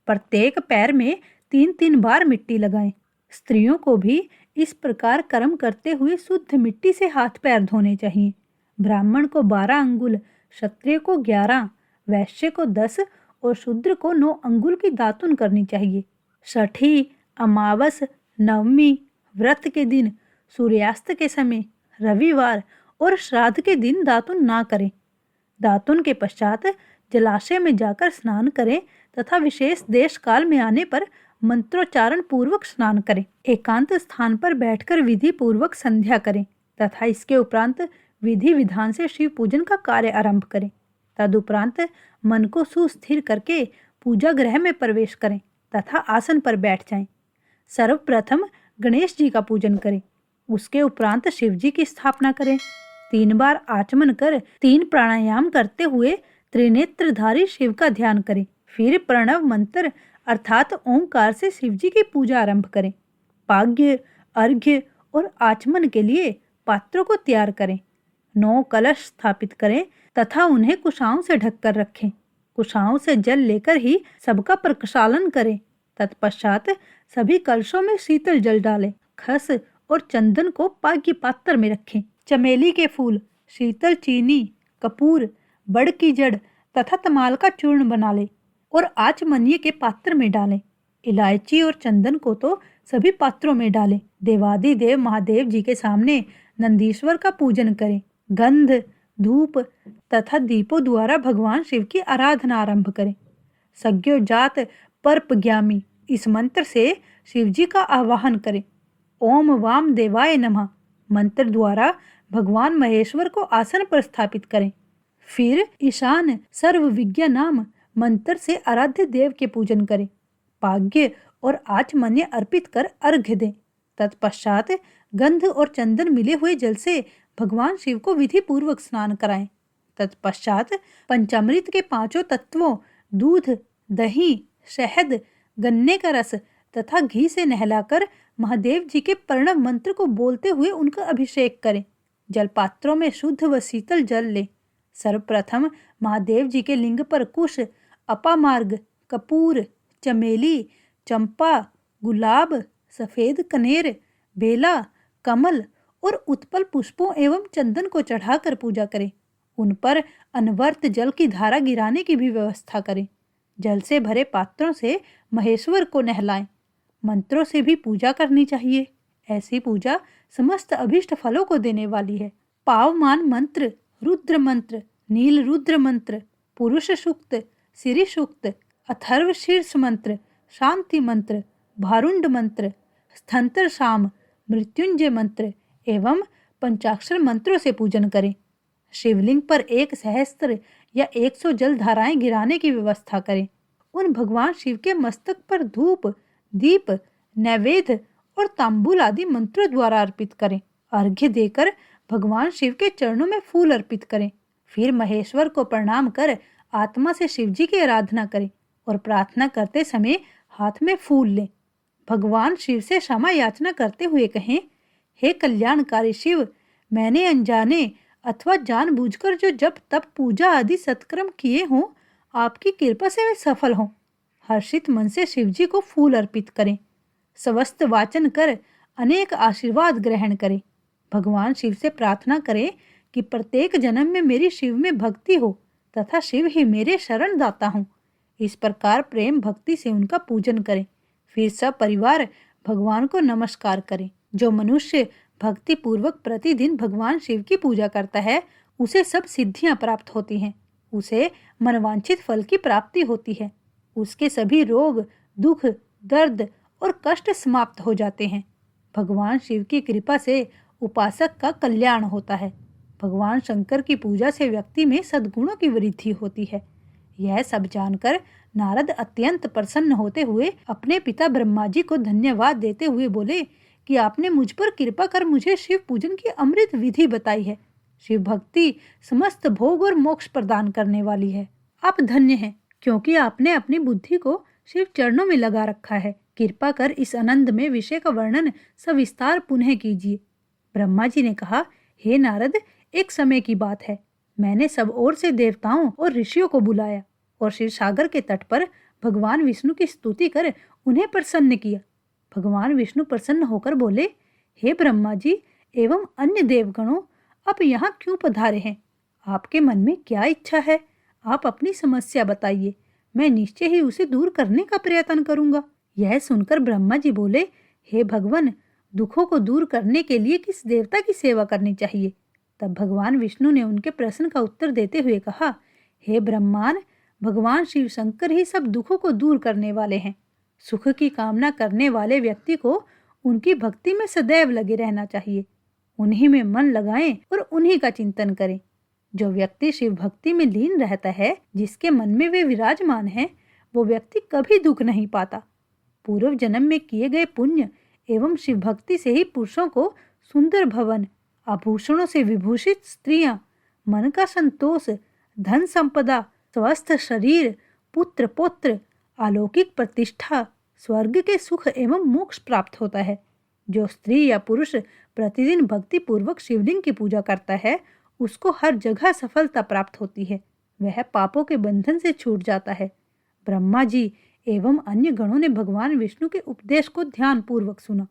प्रत्येक पैर में 3-3 बार मिट्टी लगाएं। स्त्रियों को भी इस प्रकार कर्म करते हुए शुद्ध मिट्टी से हाथ पैर धोने चाहिए। ब्राह्मण को 12 अंगुल, क्षत्रिय को 11, वैश्य को 10 और शूद्र को 9 अंगुल की दातुन करनी चाहिए। छठी, अमावस, नवमी, व्रत के दिन, सूर्यास्त के समय, रविवार और श्राद्ध के दिन दातुन ना करें। दातुन के पश्चात जलाशय में जाकर स्नान करें तथा विशेष देश काल में आने पर मंत्रोच्चारण पूर्वक स्नान करें। एकांत स्थान पर बैठकर विधि पूर्वक संध्या करें तथा इसके उपरांत विधि विधान से शिव पूजन का कार्य आरंभ करें। तदुपरांत मन को सुस्थिर करके पूजा गृह में प्रवेश करें तथा आसन पर बैठ जाएं। सर्वप्रथम गणेश जी का पूजन करें, उसके उपरांत शिव जी की स्थापना करें। 3 बार आचमन कर 3 प्राणायाम करते हुए त्रिनेत्रधारी शिव का ध्यान करें। फिर प्रणव मंत्र अर्थात ओंकार से शिव जी की पूजा आरंभ करें। पाग्य, अर्घ्य और आचमन के लिए पात्रों को तैयार करें। 9 कलश स्थापित करें तथा उन्हें कुशाओं से ढककर रखें। कुशाओं से जल लेकर ही सबका प्रक्षालन करें। तत्पश्चात सभी कलशों में शीतल जल डालें। खस और चंदन को पाग्य पात्र में रखें। चमेली के फूल, शीतल चीनी, कपूर, बड़ की जड़ तथा तमाल का चूर्ण बना लें और आचमनीय के पात्र में डालें। इलायची और चंदन को तो सभी पात्रों में डालें। देवादिदेव महादेव जी के सामने नंदीश्वर का पूजन करें। गंध, धूप तथा दीपों द्वारा भगवान शिव की आराधना आरंभ करें। सज्ञो जात परपज्ञामी इस मंत्र से शिव जी का आवाहन करें। ओम वाम देवाय नमः मंत्र द्वारा भगवान महेश्वर को आसन पर स्थापित करें। फिर ईशान सर्व विज्ञा नाम मंत्र से आराध्य देव के पूजन करें। पाग्य और आचमन्य अर्पित कर अर्घ्य दें। तत्पश्चात गंध और चंदन मिले हुए जल से भगवान शिव को विधि पूर्वक स्नान कराएं। तत्पश्चात पंचामृत के 5 तत्वों दूध, दही, शहद, गन्ने का रस तथा घी से नहलाकर महादेव जी के प्रणव मंत्र को बोलते हुए उनका अभिषेक करें। जलपात्रों में शुद्ध व शीतल जल लें। सर्वप्रथम महादेव जी के लिंग पर कुश, अपामार्ग, कपूर, चमेली, चंपा, गुलाब, सफेद कनेर, बेला, कमल और उत्पल पुष्पों एवं चंदन को चढ़ाकर पूजा करें। उन पर अनवर्त जल की धारा गिराने की भी व्यवस्था करें। जल से भरे पात्रों से महेश्वर को नहलाएं। मंत्रों से भी पूजा करनी चाहिए। ऐसी पूजा समस्त अभिष्ट फलों को देने वाली है। पावमान मंत्र, रुद्र मंत्र, नील रुद्र मंत्र, पुरुष सूक्त, सिरि सूक्त, अथर्व शीर्ष मंत्र, शांति मंत्र, भारुंड मंत्र, स्थंतर शाम, मृत्युंजय मंत्र एवं पंचाक्षर मंत्रों से पूजन करें। शिवलिंग पर 1 सहस्त्र या 100 जल धाराएं गिराने की व्यवस्था करें। उन भगवान शिव के मस्तक पर धूप, दीप, नैवेद्य और तांबूल आदि मंत्रों द्वारा अर्पित करें। अर्घ्य देकर भगवान शिव के चरणों में फूल अर्पित करें। फिर महेश्वर को प्रणाम कर आत्मा से शिव जी की आराधना करें और प्रार्थना करते समय हाथ में फूल लें। भगवान शिव से क्षमा याचना करते हुए कहें, हे कल्याणकारी शिव, मैंने अनजाने अथवा जानबूझकर जो जप तप पूजा आदि सत्कर्म किए हों, आपकी कृपा से वे सफल हों। हर्षित मन से शिव जी को फूल अर्पित करें। स्वस्थ वाचन कर अनेक आशीर्वाद ग्रहण करें। भगवान शिव से प्रार्थना करें कि प्रत्येक जन्म में मेरी शिव में भक्ति हो तथा शिव ही मेरे शरण दाता हों। इस प्रकार प्रेम भक्ति से उनका पूजन करें। फिर सब परिवार भगवान को नमस्कार करें। जो मनुष्य भक्ति पूर्वक प्रतिदिन भगवान शिव की पूजा करता है, उसे सब सिद्धियां प्राप्त होती हैं। उसे मनवांछित फल की प्राप्ति होती है। उसके सभी रोग, दुख, दर्द और कष्ट समाप्त हो जाते हैं। भगवान शिव की कृपा से उपासक का कल्याण होता है। भगवान शंकर की पूजा से व्यक्ति में सद्गुणों की वृद्धि होती है। यह सब जानकर नारद अत्यंत प्रसन्न होते हुए अपने पिता ब्रह्मा जी को धन्यवाद देते हुए बोले कि आपने मुझ पर कृपा कर मुझे शिव पूजन की अमृत विधि बताई है। शिव भक्ति समस्त भोग और मोक्ष प्रदान करने वाली है। आप धन्य हैं, क्योंकि आपने अपनी बुद्धि को शिव चरणों में लगा रखा है। कृपा कर इस आनंदमय विषय का वर्णन सविस्तार पुनः कीजिए। ब्रह्मा जी ने कहा, हे नारद, एक समय की बात है, मैंने सब ओर से देवताओं और ऋषियों को बुलाया और क्षीर सागर के तट पर भगवान विष्णु की स्तुति कर उन्हें प्रसन्न किया। भगवान विष्णु प्रसन्न होकर बोले, हे ब्रह्मा जी एवं अन्य देवगणों, आप यहाँ क्यों पधारे हैं? आपके मन में क्या इच्छा है? आप अपनी समस्या बताइए, मैं निश्चय ही उसे दूर करने का प्रयत्न करूंगा। यह सुनकर ब्रह्मा जी बोले, हे भगवान, दुखों को दूर करने के लिए किस देवता की सेवा करनी चाहिए? तब भगवान विष्णु ने उनके प्रश्न का उत्तर देते हुए कहा, हे ब्रह्मांड, भगवान शिव शंकर ही सब दुखों को दूर करने वाले हैं। सुख की कामना करने वाले व्यक्ति को उनकी भक्ति में सदैव लगे रहना चाहिए। उन्हीं में मन लगाएं और उन्हीं का चिंतन करें। जो व्यक्ति शिव भक्ति में लीन रहता है, जिसके मन में वे विराजमान है, वो व्यक्ति कभी दुख नहीं पाता। पूर्व जन्म में किए गए पुण्य एवं शिव भक्ति से ही पुरुषों को सुंदर भवन, आभूषणों से विभूषित स्त्रियां, मन का संतोष, धन संपदा, स्वस्थ शरीर, पुत्र पौत्र, अलौकिक प्रतिष्ठा, स्वर्ग के सुख एवं मोक्ष प्राप्त होता है। जो स्त्री या पुरुष प्रतिदिन भक्ति पूर्वक शिवलिंग की पूजा करता है, उसको हर जगह सफलता प्राप्त होती है। वह पापों के बंधन से छूट जाता है। ब्रह्मा जी एवं अन्य गणों ने भगवान विष्णु के उपदेश को ध्यान पूर्वक सुना।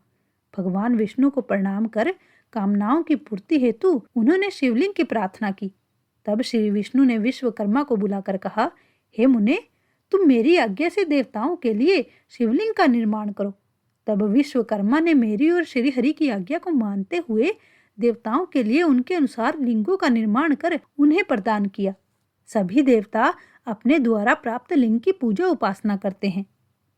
भगवान विष्णु को प्रणाम कर कामनाओं की पूर्ति हेतु उन्होंने शिवलिंग की प्रार्थना की। तब श्री विष्णु ने विश्वकर्मा को बुलाकर कहा, हे मुने, तुम मेरी आज्ञा से देवताओं के लिए शिवलिंग का निर्माण करो। तब विश्वकर्मा ने मेरी और श्री हरि की आज्ञा को मानते हुए देवताओं के लिए उनके अनुसार लिंगों का निर्माण कर उन्हें प्रदान किया। सभी देवता अपने द्वारा प्राप्त लिंग की पूजा उपासना करते हैं।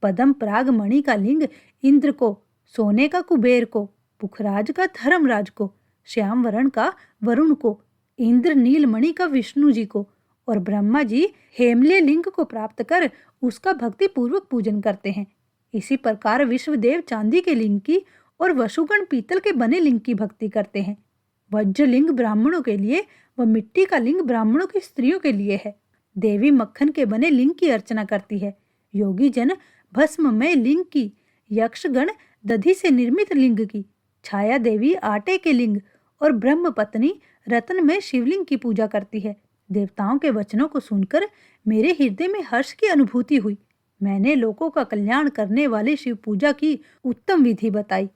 पद्म पराग मणि का लिंग इंद्र को, सोने का कुबेर को, पुखराज का धर्मराज को, श्याम वरण का वरुण को, इंद्र नीलमणि का विष्णु जी को और ब्रह्मा जी हेमले लिंग को प्राप्त कर उसका भक्ति पूर्वक पूजन करते हैं। इसी प्रकार विश्वदेव चांदी के लिंग की और वसुगण पीतल के बने लिंग की भक्ति करते हैं। वज्र लिंग ब्राह्मणों के लिए व मिट्टी का लिंग ब्राह्मणों की स्त्रियों के लिए है। देवी मक्खन के बने लिंग की अर्चना करती है। योगी जन भस्ममय लिंग की, यक्षगण दधि से निर्मित लिंग की, छाया देवी आटे के लिंग और ब्रह्म पत्नी रत्नमय शिवलिंग की पूजा करती है। देवताओं के वचनों को सुनकर मेरे हृदय में हर्ष की अनुभूति हुई। मैंने लोगों का कल्याण करने वाली शिव पूजा की उत्तम विधि बताई।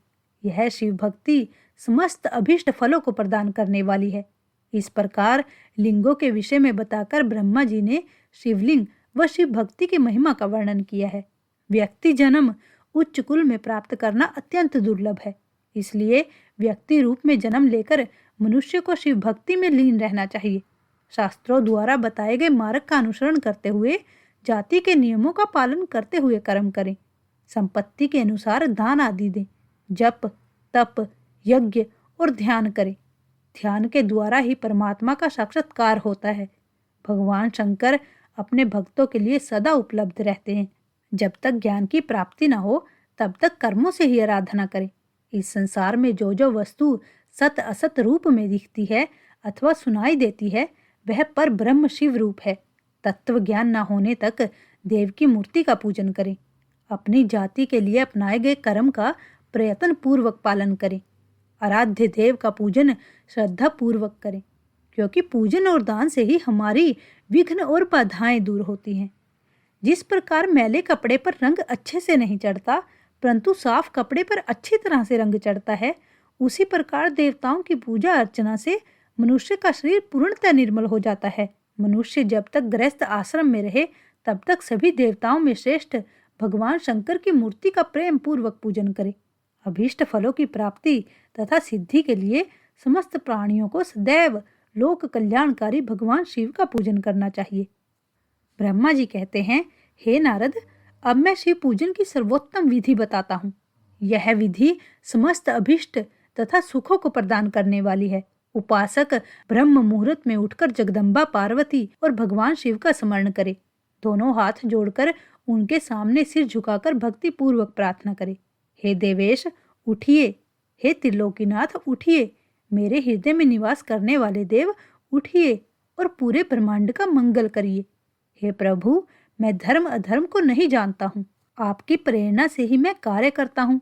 यह शिव भक्ति समस्त अभीष्ट फलों को प्रदान करने वाली है। इस प्रकार लिंगों के विषय में बताकर ब्रह्मा जी ने शिवलिंग व शिव भक्ति की महिमा का वर्णन किया है। व्यक्ति जन्म उच्च कुल में प्राप्त करना अत्यंत दुर्लभ है। इसलिए व्यक्ति रूप में जन्म लेकर मनुष्य को शिव भक्ति में लीन रहना चाहिए। शास्त्रों द्वारा बताए गए मार्ग का अनुसरण करते हुए जाति के नियमों का पालन करते हुए कर्म करें। संपत्ति के अनुसार दान आदि दें। जप, तप, यज्ञ और ध्यान करें। ध्यान के द्वारा ही परमात्मा का साक्षात्कार होता है। भगवान शंकर अपने भक्तों के लिए सदा उपलब्ध रहते हैं। जब तक ज्ञान की प्राप्ति न हो तब तक कर्मों से ही आराधना करें। इस संसार में जो जो वस्तु सत असत रूप में दिखती है अथवा सुनाई देती है वह पर ब्रह्म शिव रूप है। तत्व ज्ञान न होने तक देव की मूर्ति का पूजन करें। अपनी जाति के लिए अपनाए गए कर्म का प्रयत्न पूर्वक पालन करें। आराध्य देव का पूजन श्रद्धा पूर्वक करें, क्योंकि पूजन और दान से ही हमारी विघ्न और बाधाएं दूर होती हैं। जिस प्रकार मैले कपड़े पर रंग अच्छे से नहीं चढ़ता परंतु साफ कपड़े पर अच्छी तरह से रंग चढ़ता है, उसी प्रकार देवताओं की पूजा अर्चना से मनुष्य का शरीर पूर्णतः निर्मल हो जाता है। मनुष्य जब तक गृहस्थ आश्रम में रहे तब तक सभी देवताओं में श्रेष्ठ भगवान शंकर की मूर्ति का प्रेम पूर्वक पूजन करे। अभीष्ट फलों की प्राप्ति तथा सिद्धि के लिए समस्त प्राणियों को सदैव लोक कल्याणकारी भगवान शिव का पूजन करना चाहिए। ब्रह्मा जी कहते हैं, हे नारद, अब मैं शिव पूजन की सर्वोत्तम विधि बताता हूँ। यह विधि समस्त अभीष्ट तथा सुखों को प्रदान करने वाली है। उपासक ब्रह्म मुहूर्त में उठकर जगदम्बा पार्वती और भगवान शिव का स्मरण करे। दोनों हाथ जोड़कर उनके सामने सिर झुकाकर भक्ति पूर्वक प्रार्थना करे। हे देवेश उठिए, हे त्रिलोकीनाथ उठिए, मेरे हृदय में निवास करने वाले देव उठिए और पूरे ब्रह्मांड का मंगल करिए। हे प्रभु, मैं धर्म अधर्म को नहीं जानता हूँ, आपकी प्रेरणा से ही मैं कार्य करता हूँ।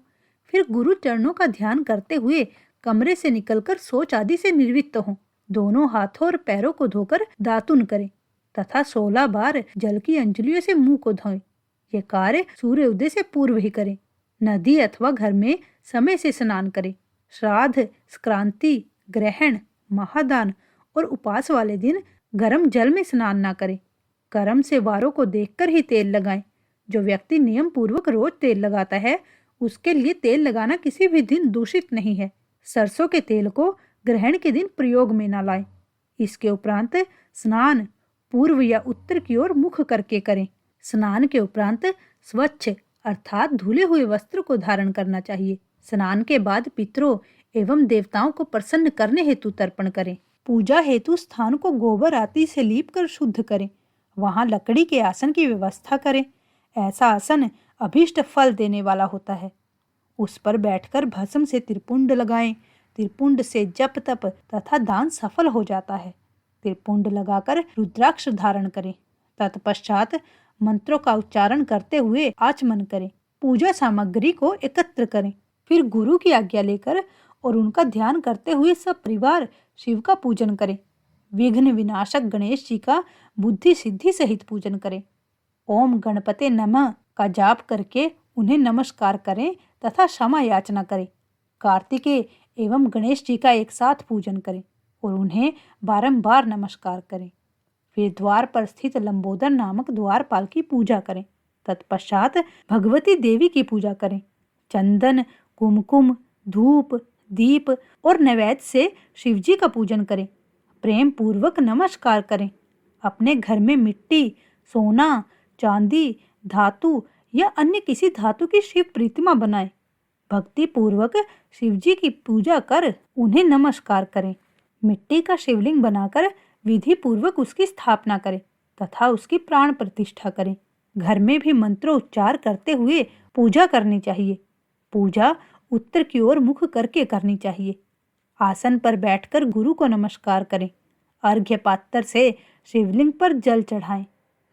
फिर गुरु चरणों का ध्यान करते हुए कमरे से निकलकर शौच आदि से निर्वृत्त हों। दोनों हाथों और पैरों को धोकर दातुन करें तथा 16 बार जल की अंजलियों से मुंह को धोएं। ये कार्य सूर्य उदय से पूर्व ही करें। नदी अथवा घर में समय से स्नान करें। श्राद्ध, संक्रांति, ग्रहण, महादान और उपवास वाले दिन गर्म जल में स्नान न करें। कर्म से वारों को देखकर ही तेल लगाएं। जो व्यक्ति नियम पूर्वक रोज तेल लगाता है उसके लिए तेल लगाना किसी भी दिन दूषित नहीं है। सरसों के तेल को ग्रहण के दिन प्रयोग में न लाएं। इसके उपरांत स्नान पूर्व या उत्तर की ओर मुख करके करें। स्नान के उपरांत स्वच्छ अर्थात धुले हुए वस्त्र को धारण करना चाहिए। स्नान के बाद पितरों एवं देवताओं को प्रसन्न करने हेतु तर्पण करें। पूजा हेतु स्थान को गोबर आदि से लीप कर शुद्ध करें। वहां लकड़ी के आसन की व्यवस्था करें। ऐसा आसन अभीष्ट फल देने वाला होता है। उस पर बैठकर भस्म से त्रिपुंड लगाएं। त्रिपुंड से जप तप तथा दान सफल हो जाता है। त्रिपुंड लगाकर रुद्राक्ष धारण करें। तत्पश्चात मंत्रों का उच्चारण करते हुए आचमन करें। पूजा सामग्री को एकत्र करें। फिर गुरु की आज्ञा लेकर और उनका ध्यान करते हुए सब परिवार शिव का पूजन करें। विघ्न विनाशक गणेश जी का बुद्धि सिद्धि सहित पूजन करें। ओम गणपते नमः का जाप करके उन्हें नमस्कार करें तथा क्षमा याचना करें। कार्तिकेय एवं गणेश जी का एक साथ पूजन करें और उन्हें बारंबार नमस्कार करें। फिर द्वार पर स्थित लंबोदर नामक द्वारपाल की पूजा करें। तत्पश्चात भगवती देवी की पूजा करें। चंदन, कुमकुम, धूप, दीप और नैवेद्य से शिवजी का पूजन करें। प्रेम पूर्वक नमस्कार करें। अपने घर में मिट्टी, सोना, चांदी, धातु या अन्य किसी धातु की शिव प्रतिमा बनाएं। भक्ति पूर्वक शिवजी की पूजा कर उन्हें नमस्कार करें। मिट्टी का शिवलिंग बनाकर विधि पूर्वक उसकी स्थापना करें तथा उसकी प्राण प्रतिष्ठा करें। घर में भी मंत्रोच्चार करते हुए पूजा करनी चाहिए। पूजा उत्तर की ओर मुख करके करनी चाहिए। आसन पर बैठकर गुरु को नमस्कार करें। अर्घ्य पात्र से शिवलिंग पर जल चढ़ाएं।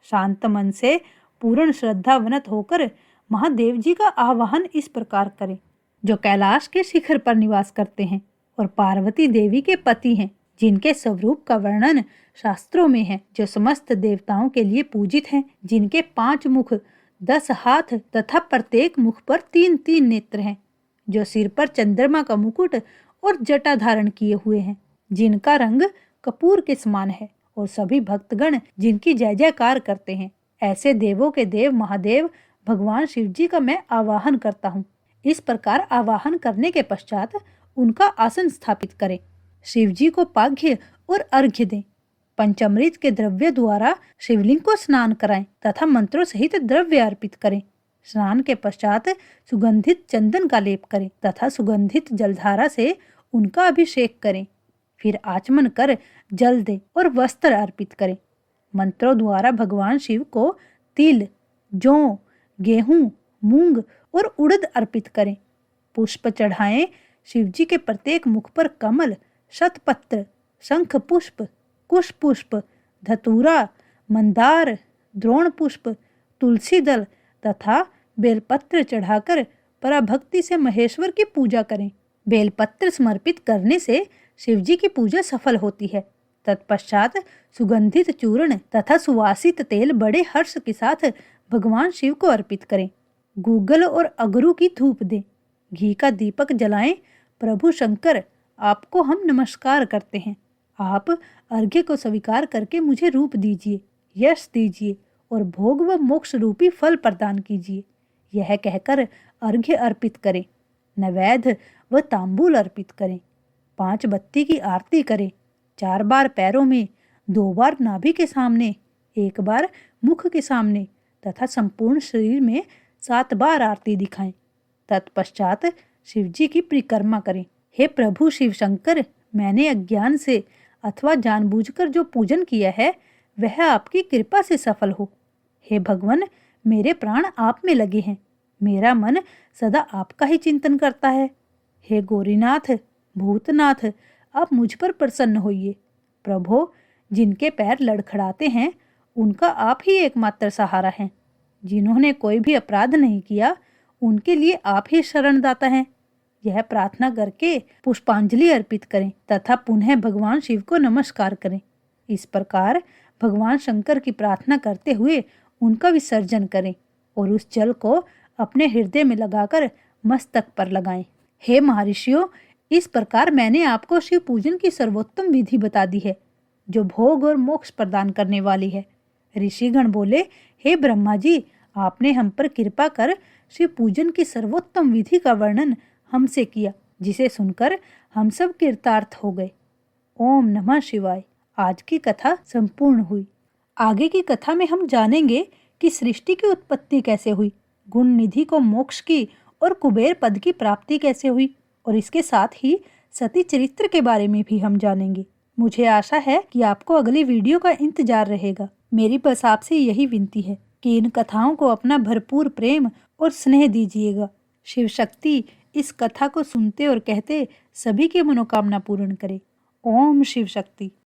शांत मन से पूर्ण श्रद्धावनत होकर महादेव जी का आवाहन इस प्रकार करें, जो कैलाश के शिखर पर निवास करते हैं और पार्वती देवी के पति हैं, जिनके स्वरूप का वर्णन शास्त्रों में है, जो समस्त देवताओं के लिए पूजित हैं, जिनके 5 मुख, 10 हाथ तथा प्रत्येक मुख पर 3-3 नेत्र हैं, जो सिर पर चंद्रमा का मुकुट और जटा धारण किए हुए हैं, जिनका रंग कपूर के समान है और सभी भक्तगण जिनकी जय जयकार करते हैं। ऐसे देवों के देव महादेव भगवान शिव जी का मैं आवाहन करता हूँ। इस प्रकार आवाहन करने के पश्चात उनका आसन स्थापित करें। शिव जी को पाघ्य और अर्घ्य दें। पंचामृत के द्रव्य द्वारा शिवलिंग को स्नान कराएं तथा मंत्रों सहित द्रव्य अर्पित करें। स्नान के पश्चात सुगंधित चंदन का लेप करें तथा सुगंधित जलधारा से उनका अभिषेक करें। फिर आचमन कर जल दें और वस्त्र अर्पित करें। मंत्रों द्वारा भगवान शिव को तिल, जौ, गेहूं, मूंग और उड़द अर्पित करें। पुष्प चढ़ाएं। शिवजी के प्रत्येक मुख पर कमल, शतपत्र, शंख पुष्प, कुश पुष्प, धतूरा, मंदार, द्रोण पुष्प, तुलसी दल तथा बेलपत्र चढ़ाकर पराभक्ति से महेश्वर की पूजा करें। बेलपत्र समर्पित करने से शिवजी की पूजा सफल होती है। तत्पश्चात सुगंधित चूर्ण तथा सुवासित तेल बड़े हर्ष के साथ भगवान शिव को अर्पित करें। गूगल और अगरू की धूप दें। घी का दीपक जलाएं। प्रभु शंकर, आपको हम नमस्कार करते हैं। आप अर्घ्य को स्वीकार करके मुझे रूप दीजिए, यश दीजिए और भोग व मोक्ष रूपी फल प्रदान कीजिए। यह कहकर अर्घ्य अर्पित करें। नैवेद्य व तांबूल अर्पित करें। 5 बत्ती की आरती करें। 4 बार पैरों में, 2 बार नाभि के सामने, 1 बार मुख के सामने तथा संपूर्ण शरीर में 7 बार आरती दिखाएं। तत्पश्चात शिवजी की परिक्रमा करें। हे प्रभु शिव शंकर, मैंने अज्ञान से अथवा जानबूझकर जो पूजन किया है वह आपकी कृपा से सफल हो। हे भगवान, मेरे प्राण आप में लगे हैं। मेरा मन सदा आपका ही चिंतन करता है। हे गौरीनाथ, भूतनाथ, आप मुझ पर प्रसन्न होइए। प्रभो, जिनके पैर लड़खड़ाते हैं उनका आप ही एकमात्र सहारा है। जिन्होंने कोई भी अपराध नहीं किया उनके लिए आप ही शरणदाता हैं। यह प्रार्थना करके पुष्पांजलि अर्पित करें तथा पुनः भगवान शिव को नमस्कार करें। इस प्रकार भगवान शंकर की प्रार्थना करते हुए उनका विसर्जन करें और उस जल को अपने हृदय में लगाकर मस्तक पर लगाएं। हे महर्षियों, इस प्रकार मैंने आपको शिव पूजन की सर्वोत्तम विधि बता दी है जो भोग और मोक्ष प्रदान करने वाली है। ऋषिगण बोले, हे ब्रह्मा जी, आपने हम पर कृपा कर शिव पूजन की सर्वोत्तम विधि का वर्णन हमसे किया, जिसे सुनकर हम सब कृतार्थ हो गए। ओम नमः शिवाय। आज की कथा संपूर्ण हुई। आगे की कथा में हम जानेंगे कि सृष्टि की उत्पत्ति कैसे हुई, गुण निधि को मोक्ष की और कुबेर पद की प्राप्ति कैसे हुई और इसके साथ ही सती चरित्र के बारे में भी हम जानेंगे। मुझे आशा है कि आपको अगली वीडियो का इंतजार रहेगा। मेरी बस आपसे यही विनती है कि इन कथाओं को अपना भरपूर प्रेम और स्नेह दीजिएगा। शिव शक्ति इस कथा को सुनते और कहते सभी की मनोकामना पूर्ण करे। ओम शिव शक्ति।